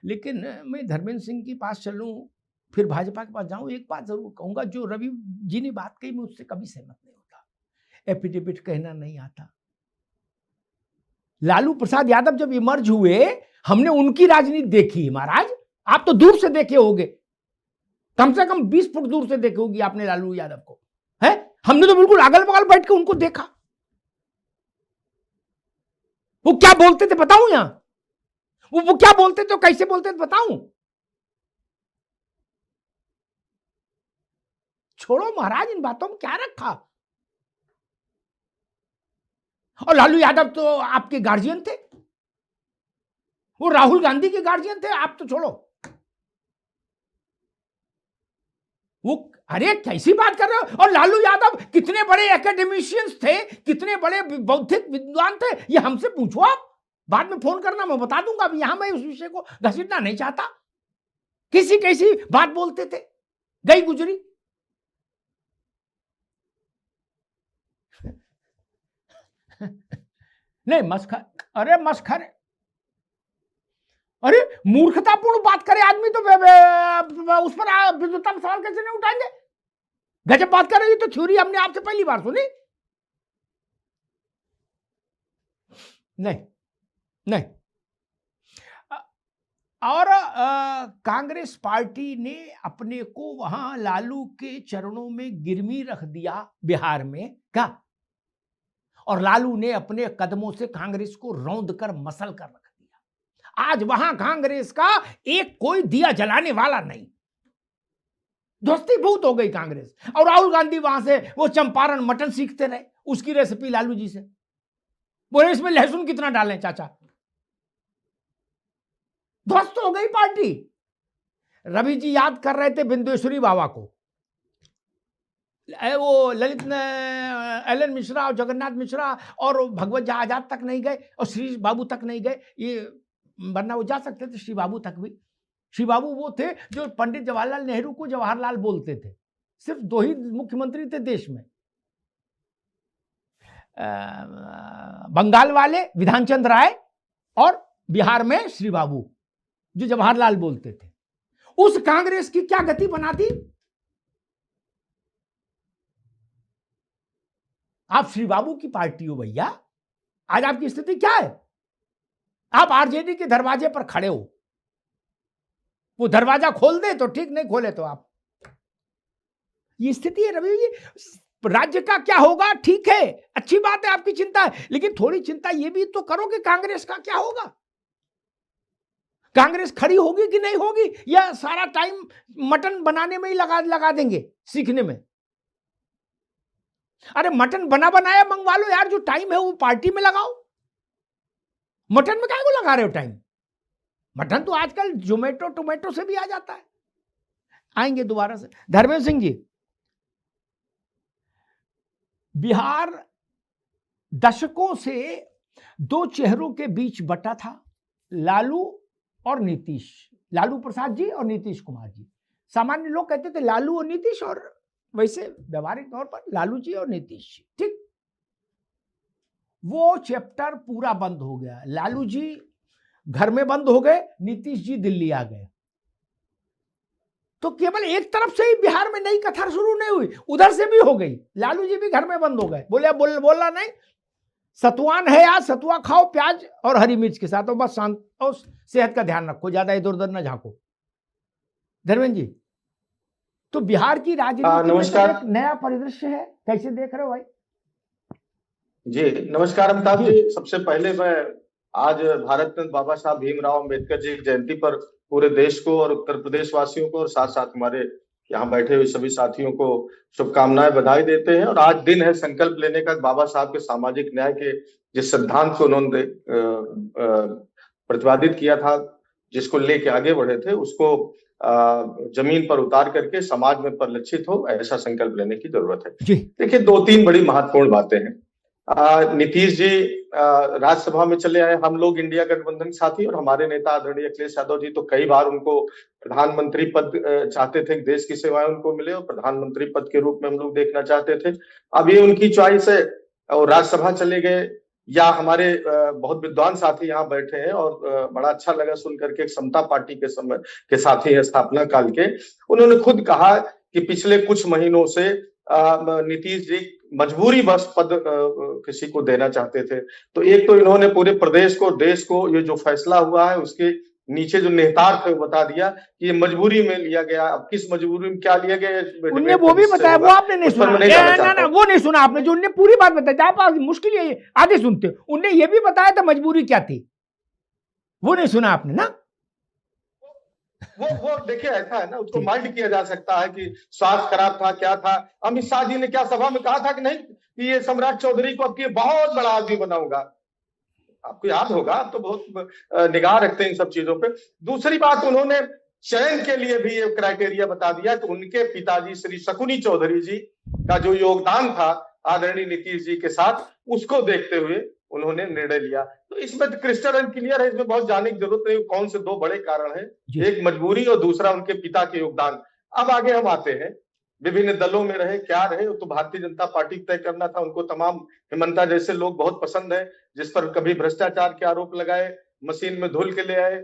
लेकिन मैं धर्मेंद्र सिंह के पास चलूं फिर भाजपा के पास जाऊं, एक बात जरूर कहूंगा, जो रवि जी ने बात कही मैं उससे कभी सहमत नहीं होता। एफिडेविट कहना नहीं आता। लालू प्रसाद यादव जब इमर्ज हुए, हमने उनकी राजनीति देखी है महाराज, आप तो दूर से देखे होंगे, कम से कम 20 फुट दूर से देखे होगी आपने लालू यादव को, है? हमने तो बिल्कुल अगल बगल बैठ के उनको देखा। वो क्या बोलते थे बताऊं? यहां वो क्या बोलते थे, कैसे बोलते थे बताऊं? छोड़ो महाराज, इन बातों में क्या रखा। और लालू यादव तो आपके गार्जियन थे, वो राहुल गांधी के गार्जियन थे, आप तो छोड़ो। वो अरे कैसी बात कर रहे हो? और लालू यादव कितने बड़े एकेडमिशियंस थे, कितने बड़े बौद्धिक विद्वान थे, ये हमसे पूछो आप। बाद में फोन करना, मैं बता दूंगा। अभी यहां मैं उस विषय को घसीटना नहीं चाहता। किसी कैसी बात बोलते थे, गई गुजरी। नहीं मस्खर, अरे मस्खर, अरे मूर्खतापूर्ण बात करे आदमी तो उस पर विद्वता में सवाल कैसे नहीं उठाएंगे? गजब बात कर रही है, तो थ्योरी हमने आपसे पहली बार सुनी। नहीं नहीं। और कांग्रेस पार्टी ने अपने को वहां लालू के चरणों में गिरवी रख दिया बिहार में क्या, और लालू ने अपने कदमों से कांग्रेस को रौंद कर मसल कर रख दिया। आज वहां कांग्रेस का एक कोई दिया जलाने वाला नहीं, दोस्ती बहुत हो गई कांग्रेस। और राहुल गांधी वहां से वो चंपारण मटन सीखते रहे, उसकी रेसिपी लालू जी से, बोले इसमें लहसुन कितना डालें चाचा, ध्वस्त हो गई पार्टी। रवि जी याद कर रहे थे बिंदेश्वरी बाबा को, वो ललित एलन मिश्रा और जगन्नाथ मिश्रा और भगवत झा आजाद तक नहीं गए, और श्री बाबू तक नहीं गए, ये वरना वो जा सकते थे श्री बाबू तक भी। श्री बाबू वो थे जो पंडित जवाहरलाल नेहरू को जवाहरलाल बोलते थे। सिर्फ 2 ही मुख्यमंत्री थे देश में, बंगाल वाले विधान चंद्र राय और बिहार में श्री बाबू जो जवाहरलाल बोलते थे। उस कांग्रेस की क्या गति बना दी? आप श्री बाबू की पार्टी हो भैया, आज आपकी स्थिति क्या है? आप आरजेडी के दरवाजे पर खड़े हो, वो दरवाजा खोल दे तो ठीक, नहीं खोले तो आप, ये स्थिति है रवि जी। राज्य का क्या होगा, ठीक है, अच्छी बात है, आपकी चिंता है, लेकिन थोड़ी चिंता ये भी तो करो कि कांग्रेस का क्या होगा। कांग्रेस खड़ी होगी कि नहीं होगी, या सारा टाइम मटन बनाने में ही लगा देंगे, सीखने में। अरे मटन बना बनाया मंगवा लो यार, जो टाइम है वो पार्टी में लगाओ। मटन में क्या को लगा रहे हो टाइम? मटन तो आजकल जोमेटो टोमेटो से भी आ जाता है। आएंगे दोबारा से धर्मेंद्र सिंह जी। बिहार दशकों से 2 चेहरों के बीच बटा था, लालू और नीतीश, लालू प्रसाद जी और नीतीश कुमार जी। सामान्य लोग कहते थे लालू और नीतीश, और वैसे व्यवहारिक तौर पर लालू जी और नीतीश जी, ठीक। वो चैप्टर पूरा बंद हो गया। लालू जी घर में बंद हो गए, नीतीश जी दिल्ली आ गए। तो केवल एक तरफ से ही बिहार में नई कथा शुरू नहीं हुई, उधर से भी हो गई। लालू जी भी घर में बंद हो गए, बोला नहीं, सतुआन है आज, सतुआ खाओ प्याज और हरी मिर्च के साथ, और बस शांत और सेहत का ध्यान रखो, ज्यादा इधर उधर न झांको। धर्मेंद्र जी, तो बिहार की राजनीति में एक नया परिदृश्य है, कैसे देख रहे हो भाई? जी नमस्कार अमिताभ जी। सबसे पहले मैं आज भारत रत्न बाबा साहब भीमराव अम्बेडकर जी की जयंती पर पूरे देश को और उत्तर प्रदेश वासियों को और साथ साथ हमारे यहाँ बैठे हुए सभी साथियों को शुभकामनाएं, बधाई देते हैं। और आज दिन है संकल्प लेने का, बाबा साहब के सामाजिक न्याय के जिस सिद्धांत को उन्होंने प्रतिपादित किया था, जिसको लेके आगे बढ़े थे, उसको जमीन पर उतार करके समाज में परिलक्षित हो, ऐसा संकल्प लेने की जरूरत है। देखिए 2-3 बड़ी महत्वपूर्ण बातें हैं। नीतीश जी राज्यसभा में चले आए, हम लोग इंडिया गठबंधन साथी, और हमारे नेता आदरणीय अखिलेश यादव जी तो कई बार उनको प्रधानमंत्री पद चाहते थे, देश की सेवाएं उनको मिले, और प्रधानमंत्री पद के रूप में हम लोग देखना चाहते थे। अब ये उनकी चॉइस है, और राज्यसभा चले गए, या हमारे बहुत विद्वान साथी यहाँ बैठे हैं और बड़ा अच्छा लगा सुन करके, समता पार्टी के समय के साथी है स्थापना काल के, उन्होंने खुद कहा कि पिछले कुछ महीनों से नीतीश जी मजबूरी बस पद किसी को देना चाहते थे। तो एक तो इन्होंने पूरे प्रदेश को, देश को ये जो फैसला हुआ है उसके नीचे जो निहितार्थ है बता दिया कि ये मजबूरी में लिया गया। अब किस मजबूरी में क्या लिया गया, उनने वो भी बताया, वो आपने नहीं सुना। ना वो नहीं सुना आपने, जो उनने पूरी बात बताई थी। आप मुश्किल है आधे सुनते, उनने ये भी बताया था मजबूरी क्या थी, वो नहीं सुना आपने ना। वो देखिए ऐसा है ना, उसको माइंड किया जा सकता है कि स्वास्थ्य खराब था, क्या था। अमित शाह जी ने क्या सभा में कहा था कि नहीं कि ये सम्राट चौधरी को अब बहुत बड़ा आदमी बनाऊंगा। आपको याद होगा, आप तो बहुत निगाह रखते हैं इन सब चीजों पे। दूसरी बात, उन्होंने चयन के लिए भी ये क्राइटेरिया बता दिया कि उनके पिताजी श्री शकुनी चौधरी जी का जो योगदान था आदरणीय नीतीश जी के साथ, उसको देखते हुए उन्होंने निर्णय लिया। तो इसमें क्रिस्टल एंड क्लियर है, इसमें बहुत जानने की जरूरत नहीं। कौन से दो बड़े कारण हैं, एक मजबूरी और दूसरा उनके पिता के योगदान। अब आगे हम आते हैं, विभिन्न दलों में रहे क्या रहे, तो भारतीय जनता पार्टी तय करना था। उनको तमाम हेमंता जैसे लोग बहुत पसंद है, जिस पर कभी भ्रष्टाचार के आरोप लगाए, मशीन में धुल के ले आए।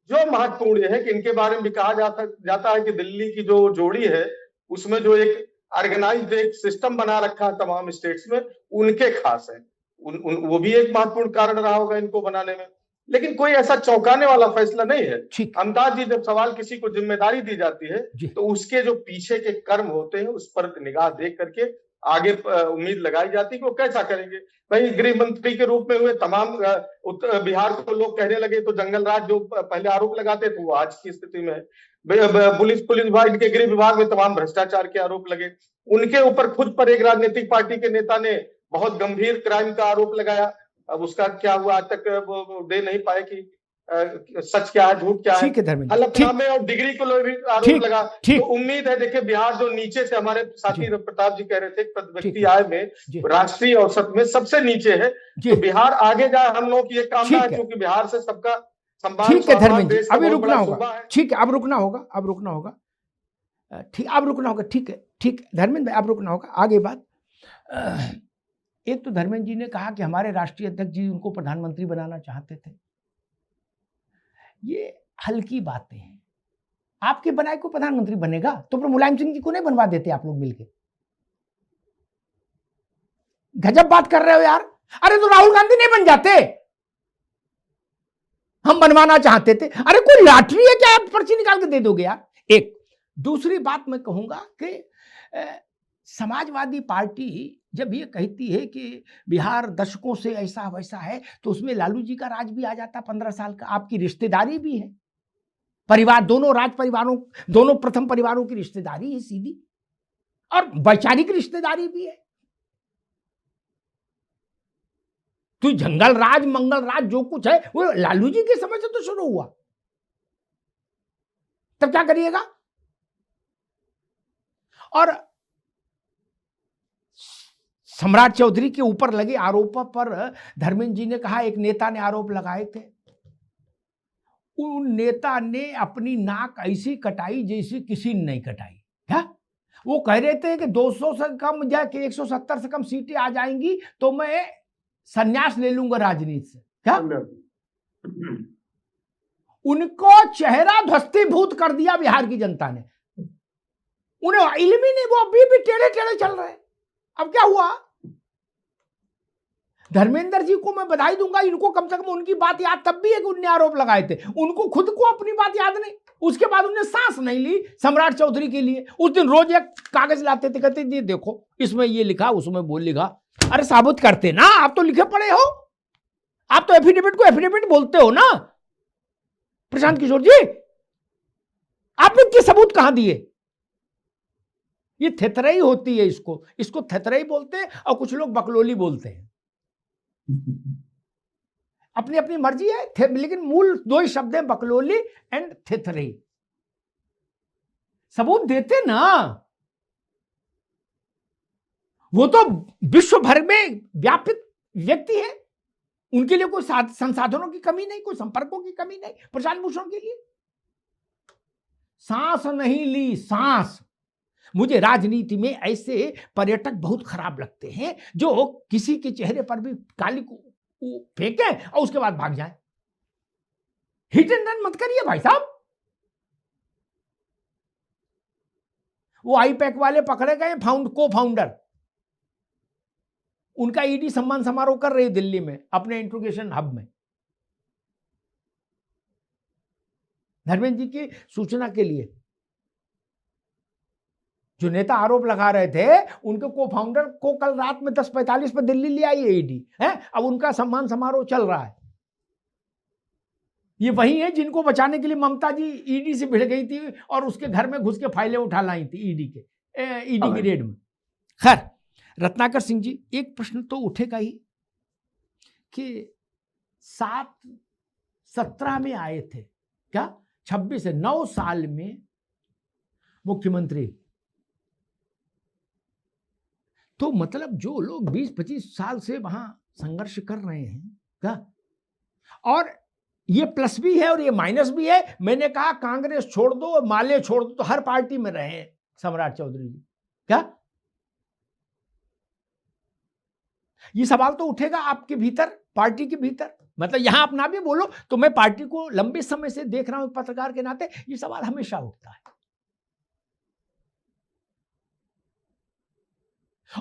जो महत्वपूर्ण है कि इनके बारे में भी कहा जाता है कि दिल्ली की जो जोड़ी है उसमें जो एक ऑर्गेनाइज्ड एक सिस्टम बना रखा है तमाम स्टेट्स में, उनके खास है। वो भी एक महत्वपूर्ण कारण रहा होगा इनको बनाने में। लेकिन कोई ऐसा चौंकाने वाला फैसला नहीं है। अमिताभ जी, जब सवाल किसी को जिम्मेदारी दी जाती है तो उसके जो पीछे के कर्म होते हैं उस पर निगाह देख करके आगे उम्मीद लगाई जाती है कि वो कैसा करेंगे। भाई, गृह मंत्री के रूप में हुए तमाम बिहार को लोग कहने लगे तो जंगल राज जो पहले आरोप लगाते थे वो आज की स्थिति में है। पुलिस विभाग, इनके गृह विभाग में तमाम भ्रष्टाचार के आरोप लगे। उनके ऊपर खुद पर एक राजनीतिक पार्टी के नेता ने बहुत गंभीर क्राइम का आरोप लगाया। अब उसका क्या हुआ आज तक वो दे नहीं पाए कि सच क्या है, झूठ क्या है। हलफनामे और डिग्री को आरोप लगा। तो उम्मीद है, देखिए बिहार जो नीचे से, हमारे साथी प्रताप जी कह रहे थे प्रति व्यक्ति आय में राष्ट्रीय औसत में सबसे नीचे है। तो बिहार आगे जाए, हम लोग की ये कामना है, क्योंकि बिहार से सबका सम्मान। ठीक है धर्मेंद्र जी, अभी रुकना होगा। ठीक है, अब रुकना होगा, अब रुकना होगा। ठीक, अब रुकना होगा। ठीक है, ठीक धर्मेंद्र भाई, अब रुकना होगा। आगे बात, एक तो धर्मेंद्र जी ने कहा कि हमारे राष्ट्रीय अध्यक्ष जी उनको प्रधानमंत्री बनाना चाहते थे। ये हल्की बातें हैं। आपके बनाए को प्रधानमंत्री बनेगा तो फिर मुलायम सिंह जी को नहीं बनवा देते आप लोग मिलके? गजब बात कर रहे हो यार। अरे तो राहुल गांधी नहीं बन जाते? हम बनवाना चाहते थे। अरे कोई लॉटरी है क्या, आप पर्ची निकाल के दे दोगे यार? एक दूसरी बात मैं कहूंगा कि समाजवादी पार्टी जब ये कहती है कि बिहार दशकों से ऐसा वैसा है, तो उसमें लालू जी का राज भी आ जाता 15 साल का। आपकी रिश्तेदारी भी है, परिवार, दोनों राज परिवारों, दोनों प्रथम परिवारों की रिश्तेदारी है सीधी, और वैचारिक रिश्तेदारी भी है। तो जंगल राज, मंगल राज जो कुछ है वो लालू जी के समय से तो शुरू हुआ। तब क्या करिएगा? और सम्राट चौधरी के ऊपर लगे आरोपों पर धर्मेंद्र जी ने कहा, एक नेता ने आरोप लगाए थे, उन नेता ने अपनी नाक ऐसी कटाई जैसी किसी ने नहीं कटाई। क्या वो कह रहे थे कि 200 से कम या कि 170 से कम सीटें आ जाएंगी तो मैं संन्यास ले लूंगा राजनीति से। क्या उनको चेहरा ध्वस्तीभूत कर दिया बिहार की जनता ने। उन्हें इल्म ही नहीं, वो अभी भी टेढ़े टेढ़े चल रहे हैं। अब क्या हुआ? धर्मेंद्र जी को मैं बधाई दूंगा, इनको कम से कम उनकी बात याद तब भी है कि उनने आरोप लगाए थे। उनको खुद को अपनी बात याद नहीं। उसके बाद उन्होंने सांस नहीं ली सम्राट चौधरी के लिए। उस दिन रोज एक कागज लाते थे, कहते थे देखो इसमें ये लिखा, उसमें वो लिखा। अरे साबुत करते ना, आप तो लिखे पड़े हो, आप तो एफिडेविट को एफिडेविट बोलते हो ना। प्रशांत किशोर जी, आपने इतने सबूत कहां दिए? ये थेथरई होती है, इसको थेथरई बोलते हैं, और कुछ लोग बकलोली बोलते हैं। अपनी अपनी मर्जी है, लेकिन मूल दो ही शब्द हैं, बकलोली एंड थेथरई। सबूत देते ना। वो तो विश्व भर में व्यापित व्यक्ति है, उनके लिए कोई संसाधनों की कमी नहीं, कोई संपर्कों की कमी नहीं। प्रशांत भूषण के लिए सांस नहीं ली, सांस। मुझे राजनीति में ऐसे पर्यटक बहुत खराब लगते हैं जो किसी के चेहरे पर भी काली फेंके और उसके बाद भाग जाए। हिट एंड रन मत करिए भाई साहब। वो आईपैक वाले पकड़े गए को फाउंडर, उनका ईडी सम्मान समारोह कर रही दिल्ली में अपने इंट्रोगेशन हब में। धर्मेंद्र जी की सूचना के लिए जो नेता आरोप लगा रहे थे उनके को फाउंडर को कल रात में 10:45 पर दिल्ली ले आई है ईडी है। अब उनका सम्मान समारोह चल रहा है। ये वही है जिनको बचाने के लिए ममता जी ईडी से भिड़ गई थी और उसके घर में घुस के फाइलें उठा लाई थी ईडी की रेड में। खैर, रत्नाकर सिंह जी, एक प्रश्न तो उठेगा ही कि 17 में आए थे क्या, 26 से 9 साल में मुख्यमंत्री, तो मतलब जो लोग 20-25 साल से वहां संघर्ष कर रहे हैं क्या, और ये प्लस भी है और ये माइनस भी है। मैंने कहा कांग्रेस छोड़ दो, माले छोड़ दो, तो हर पार्टी में रहे हैं सम्राट चौधरी जी क्या, ये सवाल तो उठेगा आपके भीतर, पार्टी के भीतर। मतलब यहां अपना भी बोलो तो मैं पार्टी को लंबे समय से देख रहा हूं पत्रकार के नाते, ये सवाल हमेशा उठता है।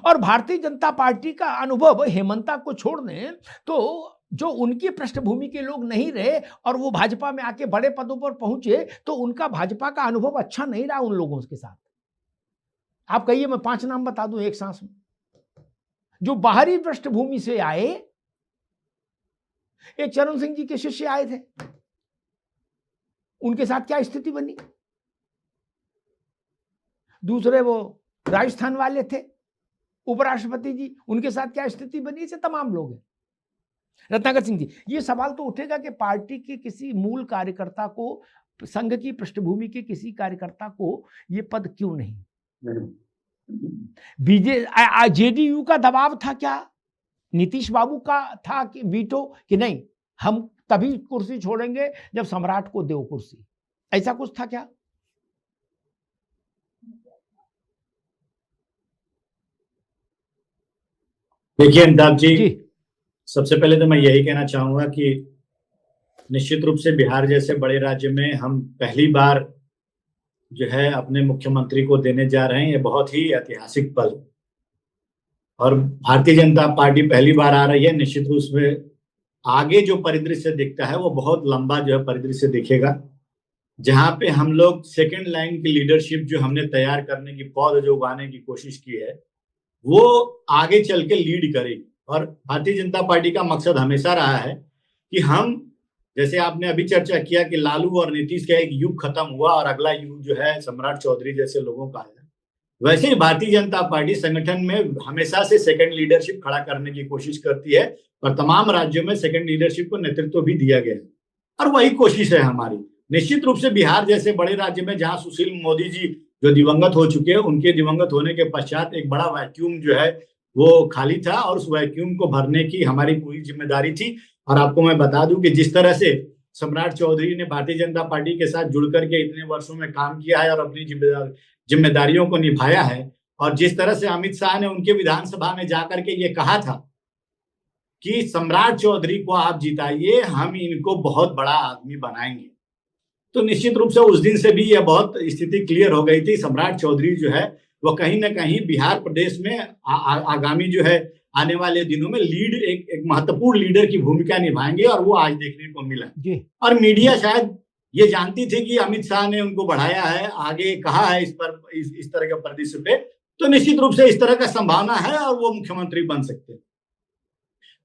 और भारतीय जनता पार्टी का अनुभव हेमंता को छोड़ दें तो जो उनकी पृष्ठभूमि के लोग नहीं रहे और वो भाजपा में आके बड़े पदों पर पहुंचे तो उनका भाजपा का अनुभव अच्छा नहीं रहा उन लोगों के साथ। आप कहिए, मैं 5 नाम बता दूं एक सांस में। जो बाहरी पृष्ठभूमि से आए, एक चरण सिंह जी के शिष्य आए थे, उनके साथ क्या स्थिति बनी। दूसरे वो राजस्थान वाले थे, उपराष्ट्रपति जी, उनके साथ क्या स्थिति बनी। ऐसे तमाम लोग हैं। रत्नाकर सिंह जी, ये सवाल तो उठेगा कि पार्टी के किसी मूल कार्यकर्ता को, संघ की पृष्ठभूमि के किसी कार्यकर्ता को ये पद क्यों नहीं। जेडीयू का दबाव था क्या, नीतीश बाबू का था कि वीटो कि नहीं, हम तभी कुर्सी छोड़ेंगे जब सम्राट को दो कुर्सी, ऐसा कुछ था क्या। देखिए अमिताभ जी, सबसे पहले तो मैं यही कहना चाहूंगा कि निश्चित रूप से बिहार जैसे बड़े राज्य में हम पहली बार जो है अपने मुख्यमंत्री को देने जा रहे हैं। ये बहुत ही ऐतिहासिक पल, और भारतीय जनता पार्टी पहली बार आ रही है। निश्चित रूप से आगे जो परिदृश्य दिखता है वो बहुत लंबा जो है परिदृश्य दिखेगा, जहां पे हम लोग सेकेंड लाइन की लीडरशिप जो हमने तैयार करने की, पौध जो उगाने की कोशिश की है, वो आगे चल के लीड करेगी। और भारतीय जनता पार्टी का मकसद हमेशा रहा है कि हम, जैसे आपने अभी चर्चा किया कि लालू और नीतीश का एक युग खत्म हुआ और अगला युग जो है सम्राट चौधरी जैसे लोगों का है, वैसे ही भारतीय जनता पार्टी संगठन में हमेशा से सेकंड लीडरशिप खड़ा करने की कोशिश करती है और तमाम राज्यों में सेकंड लीडरशिप को नेतृत्व भी दिया गया है, और वही कोशिश है हमारी। निश्चित रूप से बिहार जैसे बड़े राज्य में जहां सुशील मोदी जी जो दिवंगत हो चुके हैं, उनके दिवंगत होने के पश्चात एक बड़ा वैक्यूम जो है वो खाली था, और उस वैक्यूम को भरने की हमारी पूरी जिम्मेदारी थी। और आपको मैं बता दूं कि जिस तरह से सम्राट चौधरी ने भारतीय जनता पार्टी के साथ जुड़ करके इतने वर्षों में काम किया है और अपनी जिम्मेदारियों को निभाया है, और जिस तरह से अमित शाह ने उनके विधानसभा में जाकर के ये कहा था कि सम्राट चौधरी को आप जिताइए, हम इनको बहुत बड़ा आदमी बनाएंगे, तो निश्चित रूप से उस दिन से भी यह बहुत स्थिति क्लियर हो गई थी। सम्राट चौधरी जो है वो कहीं ना कहीं बिहार प्रदेश में आगामी जो है आने वाले दिनों में एक महत्वपूर्ण लीडर की भूमिका निभाएंगे, और वो आज देखने को मिला। और मीडिया शायद ये जानती थी कि अमित शाह ने उनको बढ़ाया है, आगे कहा है इस तरह के परिदृश्य पे, तो निश्चित रूप से इस तरह का संभावना है और वो मुख्यमंत्री बन सकते हैं।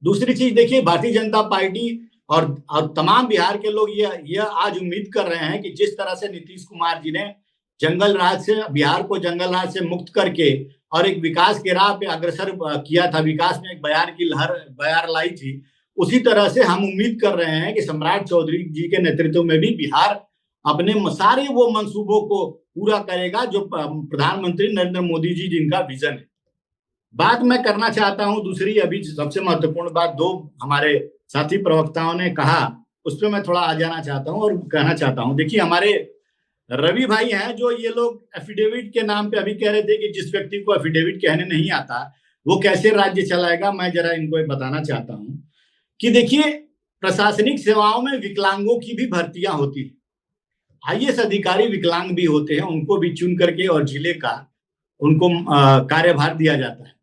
दूसरी चीज देखिए, भारतीय जनता पार्टी और तमाम बिहार के लोग ये आज उम्मीद कर रहे हैं कि जिस तरह से नीतीश कुमार जी ने जंगल राज से, बिहार को जंगल राज से मुक्त करके और एक विकास के राह पे अग्रसर किया था, विकास में एक बयार लाई थी, उसी तरह से हम उम्मीद कर रहे हैं कि सम्राट चौधरी जी के नेतृत्व में भी बिहार अपने सारे वो मंसूबों को पूरा करेगा जो प्रधानमंत्री नरेंद्र मोदी जी जिनका विजन है। बात मैं करना चाहता हूं दूसरी, अभी सबसे महत्वपूर्ण बात 2 हमारे साथी प्रवक्ताओं ने कहा, उस पर मैं थोड़ा आ जाना चाहता हूं और कहना चाहता हूं। देखिए, हमारे रवि भाई हैं जो ये लोग एफिडेविट के नाम पे अभी कह रहे थे कि जिस व्यक्ति को एफिडेविट कहने नहीं आता वो कैसे राज्य चलाएगा। मैं जरा इनको बताना चाहता हूं कि देखिए प्रशासनिक सेवाओं में विकलांगों की भी भर्तियां होती है, आईएएस अधिकारी विकलांग भी होते हैं, उनको भी चुन करके और जिले का उनको कार्यभार दिया जाता है।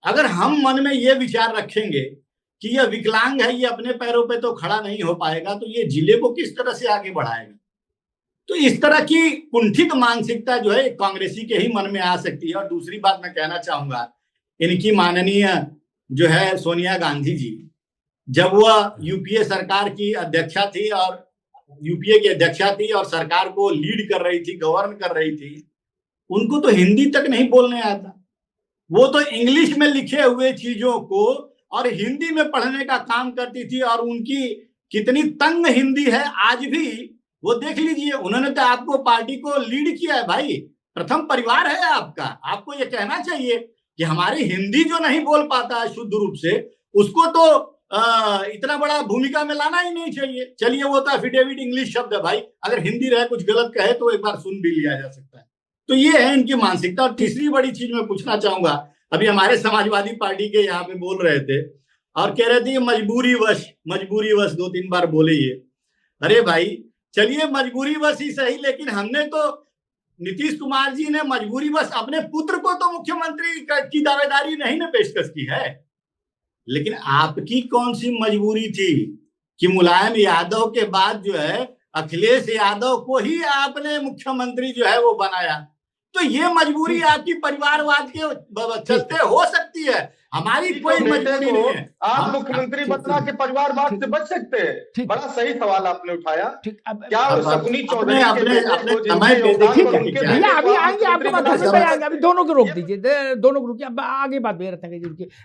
अगर हम मन में ये विचार रखेंगे कि यह विकलांग है, ये अपने पैरों पे तो खड़ा नहीं हो पाएगा, तो ये जिले को किस तरह से आगे बढ़ाएगा? तो इस तरह की कुंठित मानसिकता जो है कांग्रेसी के ही मन में आ सकती है। और दूसरी बात मैं कहना चाहूंगा, इनकी माननीय जो है सोनिया गांधी जी, जब वह यूपीए सरकार की अध्यक्षा थी और यूपीए की अध्यक्षा थी और सरकार को लीड कर रही थी, गवर्न कर रही थी, उनको तो हिंदी तक नहीं बोलने आता। वो तो इंग्लिश में लिखे हुए चीजों को और हिंदी में पढ़ने का काम करती थी। और उनकी कितनी तंग हिंदी है आज भी, वो देख लीजिए। उन्होंने तो आपको पार्टी को लीड किया है भाई, प्रथम परिवार है आपका। आपको ये कहना चाहिए कि हमारी हिंदी जो नहीं बोल पाता है शुद्ध रूप से, उसको तो इतना बड़ा भूमिका में लाना ही नहीं चाहिए। चलिए वो तो एफिडेविट इंग्लिश शब्द है भाई, अगर हिंदी रहे कुछ गलत कहे तो एक बार सुन भी लिया जा सकता है। तो ये है इनकी मानसिकता। और तीसरी बड़ी चीज मैं पूछना चाहूंगा, अभी हमारे समाजवादी पार्टी के यहाँ पे बोल रहे थे और कह रहे थे मजबूरी वश 2-3 बार बोले ये। अरे भाई चलिए मजबूरी वश ही सही, लेकिन हमने तो नीतीश कुमार जी ने मजबूरी वश अपने पुत्र को तो मुख्यमंत्री की दावेदारी नहीं ने पेशकश की है। लेकिन आपकी कौन सी मजबूरी थी कि मुलायम यादव के बाद जो है अखिलेश यादव को ही आपने मुख्यमंत्री जो है वो बनाया? तो ये मजबूरी आपकी परिवारवाद के चलते हो सकती है, हमारी कोई मजबूरी नहीं है। आप मुख्यमंत्री बना के परिवारवाद से बच सकते हैं? बड़ा सही सवाल आपने उठाया। क्या शकुनी चौधरी अपने समय पे भैया अभी आएंगे, आपके बात में आएंगे, अभी दोनों को रोक दीजिए, दोनों को रोकिए, अब आगे बात रखेंगे जिनकी